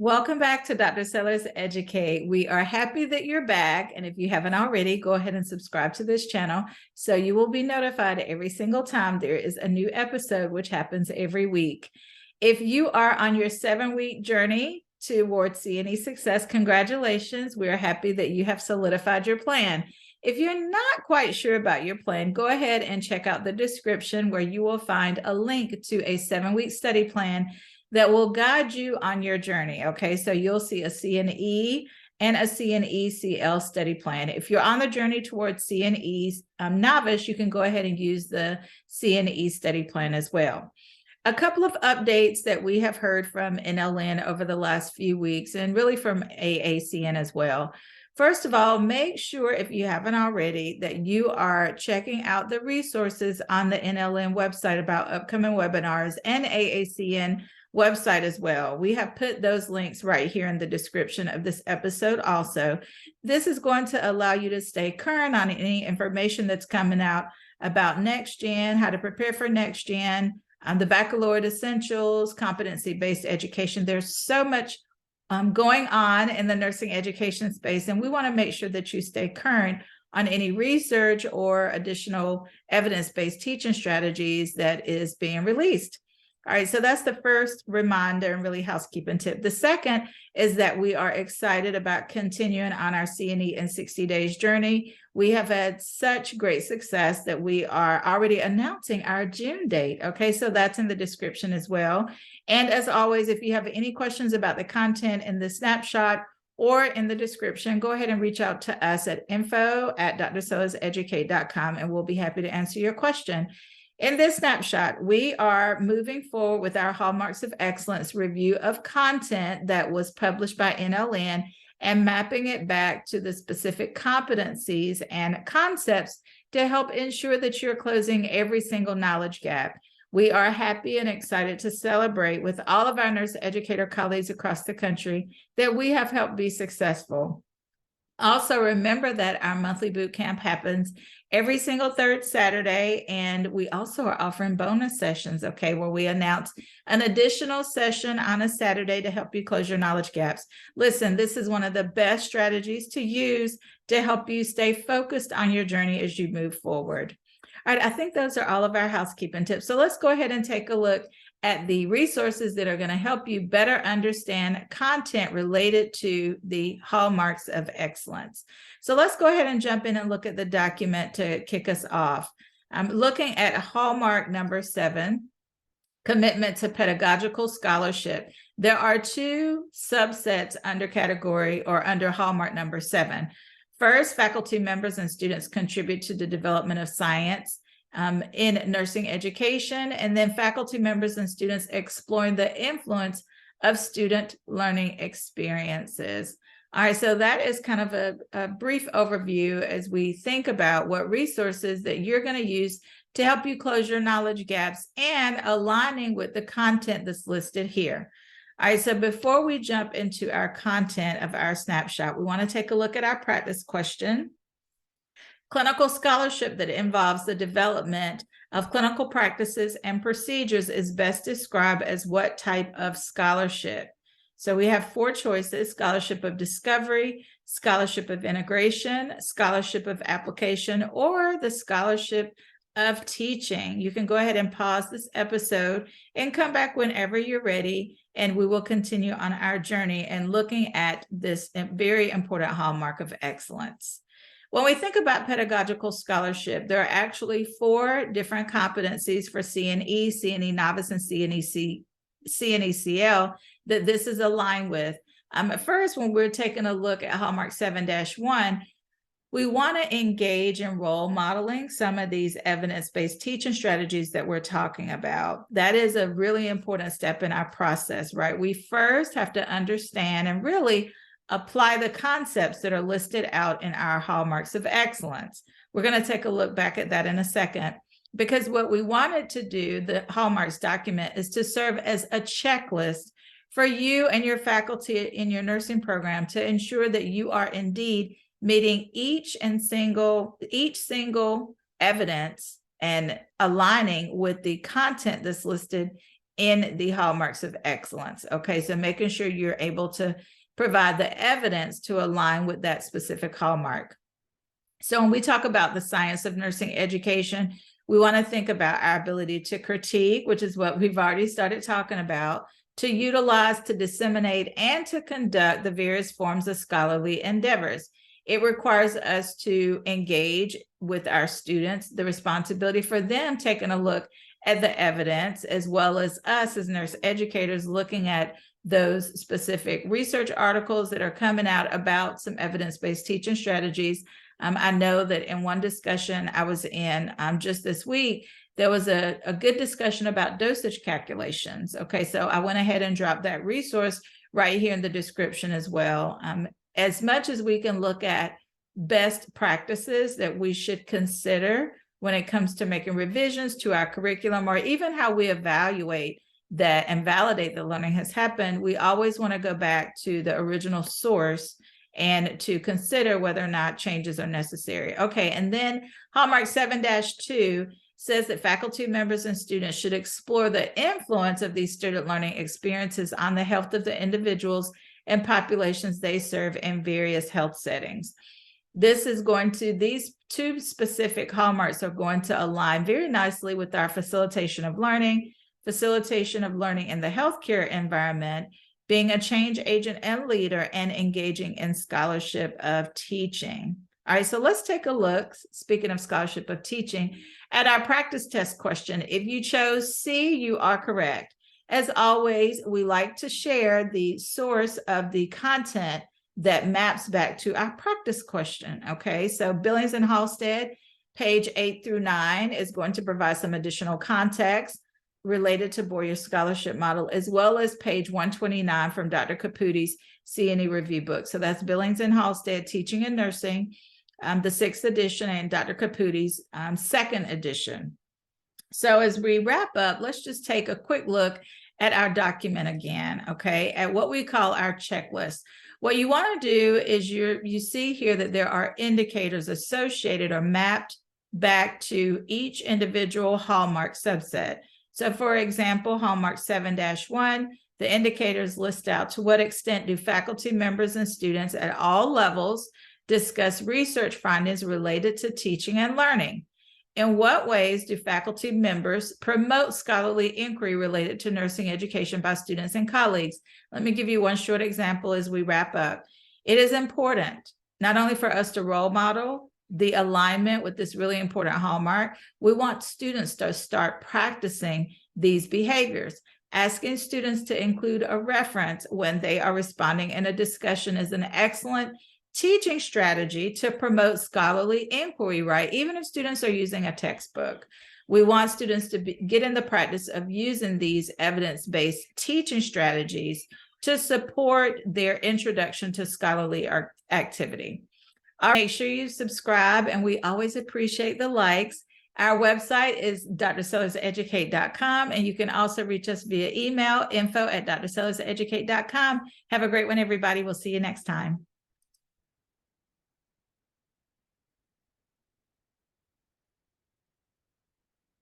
Welcome back to Dr. Sellers Educate. We are happy that you're back. And if you haven't already, go ahead and subscribe to this channel so you will be notified every single time there is a new episode, which happens every week. If you are on your 7-week journey towards CNE success, congratulations. We are happy that you have solidified your plan. If you're not quite sure about your plan, go ahead and check out the description where you will find a link to a 7-week study plan that will guide you on your journey. Okay, so you'll see a CNE and a CNE-CL study plan. If you're on the journey towards CNE novice, you can go ahead and use the CNE study plan as well. A couple of updates that we have heard from NLN over the last few weeks, and really from AACN as well. First of all, make sure, if you haven't already, that you are checking out the resources on the NLN website about upcoming webinars and AACN website as well. We have put those links right here in the description of this episode also. This is going to allow you to stay current on any information that's coming out about next gen, how to prepare for next gen, the baccalaureate essentials, competency-based education. There's so much going on in the nursing education space, and we want to make sure that you stay current on any research or additional evidence-based teaching strategies that is being released. All right, so that's the first reminder and really housekeeping tip. The second is that we are excited about continuing on our CNE in 60 days journey. We have had such great success that we are already announcing our June date. Okay, so that's in the description as well. And as always, if you have any questions about the content in the snapshot or in the description, go ahead and reach out to us at info@drsellers.educate.com, and we'll be happy to answer your question. In this snapshot, we are moving forward with our Hallmarks of Excellence review of content that was published by NLN and mapping it back to the specific competencies and concepts to help ensure that you're closing every single knowledge gap. We are happy and excited to celebrate with all of our nurse educator colleagues across the country that we have helped be successful. Also, remember that our monthly boot camp happens every single third Saturday, and we also are offering bonus sessions, okay, where we announce an additional session on a Saturday to help you close your knowledge gaps. Listen, this is one of the best strategies to use to help you stay focused on your journey as you move forward. All right, I think those are all of our housekeeping tips. So let's go ahead and take a look at the resources that are going to help you better understand content related to the Hallmarks of Excellence. So let's go ahead and jump in and look at the document to kick us off. I'm looking at Hallmark number 7, Commitment to Pedagogical Scholarship. There are 2 subsets under category or under Hallmark number 7. First, faculty members and students contribute to the development of science in nursing education, and then faculty members and students exploring the influence of student learning experiences. All right, so that is kind of a brief overview as we think about what resources that you're going to use to help you close your knowledge gaps and aligning with the content that's listed here. All right, so before we jump into our content of our snapshot, we want to take a look at our practice question. Clinical scholarship that involves the development of clinical practices and procedures is best described as what type of scholarship? So we have 4 choices: scholarship of discovery, scholarship of integration, scholarship of application, or the scholarship of teaching. You can go ahead and pause this episode and come back whenever you're ready, and we will continue on our journey and looking at this very important hallmark of excellence. When we think about pedagogical scholarship, there are actually 4 different competencies for CNE, CNE novice, and CNE-CL that this is aligned with. First, when we're taking a look at Hallmark 7-1, we want to engage in role modeling some of these evidence-based teaching strategies that we're talking about. That is a really important step in our process, right? We first have to understand and really apply the concepts that are listed out in our Hallmarks of Excellence. We're going to take a look back at that in a second, because what we wanted to do, the Hallmarks document, is to serve as a checklist for you and your faculty in your nursing program to ensure that you are indeed meeting each single evidence and aligning with the content that's listed in the hallmarks of excellence. Okay, so making sure you're able to provide the evidence to align with that specific hallmark. So when we talk about the science of nursing education, we want to think about our ability to critique, which is what we've already started talking about, to utilize, to disseminate, and to conduct the various forms of scholarly endeavors. It requires us to engage with our students, the responsibility for them taking a look at the evidence, as well as us as nurse educators looking at those specific research articles that are coming out about some evidence-based teaching strategies. I know that in one discussion I was in just this week, there was a good discussion about dosage calculations. Okay, so I went ahead and dropped that resource right here in the description as well. As much as we can look at best practices that we should consider when it comes to making revisions to our curriculum, or even how we evaluate that and validate the learning has happened, we always want to go back to the original source and to consider whether or not changes are necessary. Okay, and then Hallmark 7-2 says that faculty members and students should explore the influence of these student learning experiences on the health of the individuals and populations they serve in various health settings. This is going to, these two specific hallmarks are going to align very nicely with our facilitation of learning in the healthcare environment, being a change agent and leader, and engaging in scholarship of teaching. All right, so let's take a look, speaking of scholarship of teaching, at our practice test question. If you chose C, you are correct. As always, we like to share the source of the content that maps back to our practice question. Okay, so Billings and Halstead, page 8 through 9, is going to provide some additional context related to Boyer's scholarship model, as well as page 129 from Dr. Caputi's CNE review book. So that's Billings and Halstead, Teaching and Nursing, the 6th edition, and Dr. Caputi's 2nd edition. So as we wrap up, let's just take a quick look at our document again, okay, at what we call our checklist. What you want to do is you see here that there are indicators associated or mapped back to each individual hallmark subset. So for example, Hallmark 7-1, the indicators list out to what extent do faculty members and students at all levels discuss research findings related to teaching and learning. In what ways do faculty members promote scholarly inquiry related to nursing education by students and colleagues? Let me give you one short example as we wrap up. It is important not only for us to role model the alignment with this really important hallmark, we want students to start practicing these behaviors. Asking students to include a reference when they are responding in a discussion is an excellent teaching strategy to promote scholarly inquiry, right? Even if students are using a textbook, we want students to get in the practice of using these evidence-based teaching strategies to support their introduction to scholarly activity. All right, make sure you subscribe, and we always appreciate the likes. Our website is drsellers.educate.com, and you can also reach us via email, info@drsellers.educate.com. Have a great one, everybody. We'll see you next time.